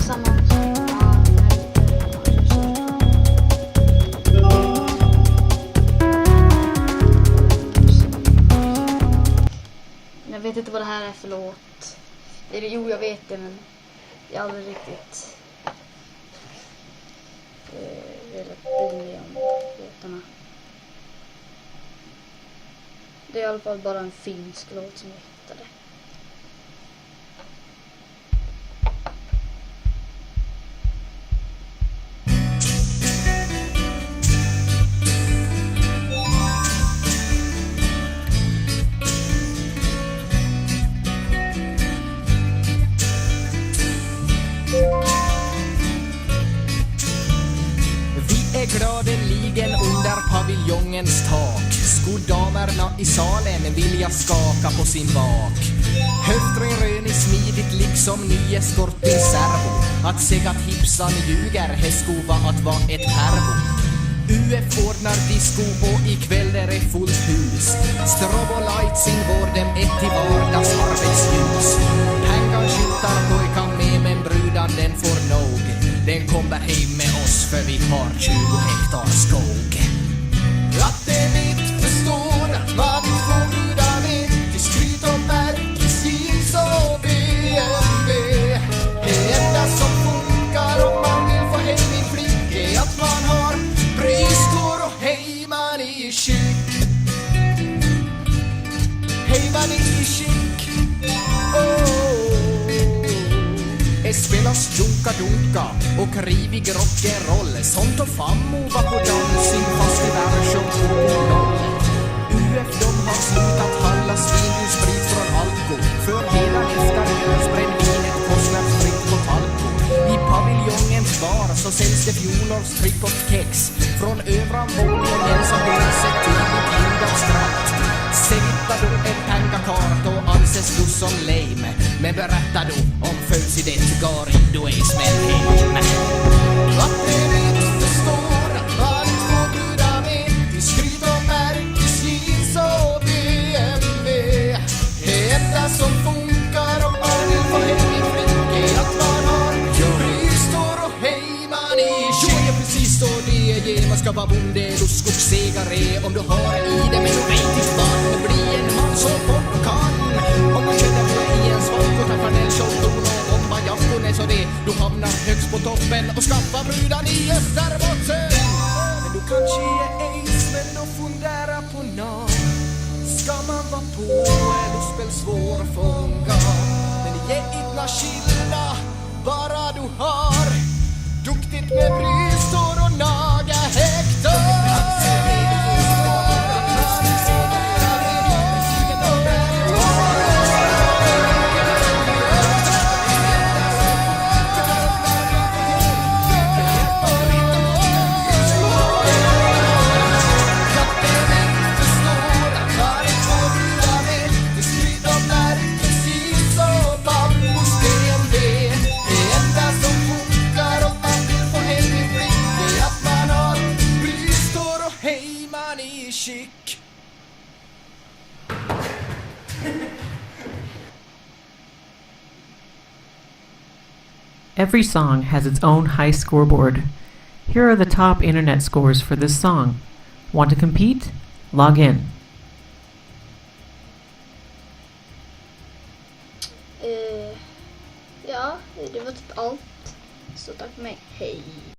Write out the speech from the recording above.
det samma. Jag vet inte vad det här är för låt. Eller jo, jag vet det, men jag har aldrig riktigt velat bry mig om låtarna. Det är i alla fall bara en finsk låt som jag hittade. Gladeligen under paviljongens tak. Skodamerna i salen vill jag skaka på sin bak. Höftren rön i smidigt liksom nye skortin servo. Att säga att hipsan ljuger, häskova att vara ett pervo. UF ordnar disco och ikväll är det fullt hus. Strobo lights in vår dem ett till vardags arbetsljus. Pengar skjutar pojkan med men brudan den får nog. Den kommer hem med oss för vi har 20 hektar skog. Att det mitt förstår vad vi får brudar med. Till skryt och märkes jeans och BMW. Det enda som funkar om man vill få hem min flick är att man har brystor och hejman i skick. Hejman i skick. Det spelas dunka-dunka och rivig rock'n'roll. Sånt och fammo var på dansing fast i version 2.0. UF de har slutat handla svinljussprit från Alko. För hela efterölsbrännvinet kostnadsfritt på Talko. I paviljongens bar så säljs det fjolårstripp och kex. Från övra våningen som går sig till i bjudat skratt. Sätta då ett pengakart och anses du som lame. Men berätta då om födelsedet går du är smäll hem. Att det inte förstår vad vi två brudar med. Vi skryt och märkes jeans och BMW. Det enda som funkar om man vill få hem min flick är att man har brystor och hejman i skick. Jo, precis så det är. Man ska vara bonde och skogsägare om du har i det. Men du vet inte vad det blir en man så fort kan. Om man känner på i en svag och tar flanell showton och bomba jafton så det. Du hamnar högst på toppen och skaffar brudan i Österbotten. Men du kanske är ace men då fundera på nå. Ska man vara på är du spel svår att fånga. Men det är inte skillna bara du har duktigt med brystor och naga hektar. Every song has its own high scoreboard. Here are the top internet scores for this song. Want to compete? Log in. Ja, det var typ allt. Så tack för mig. Hej.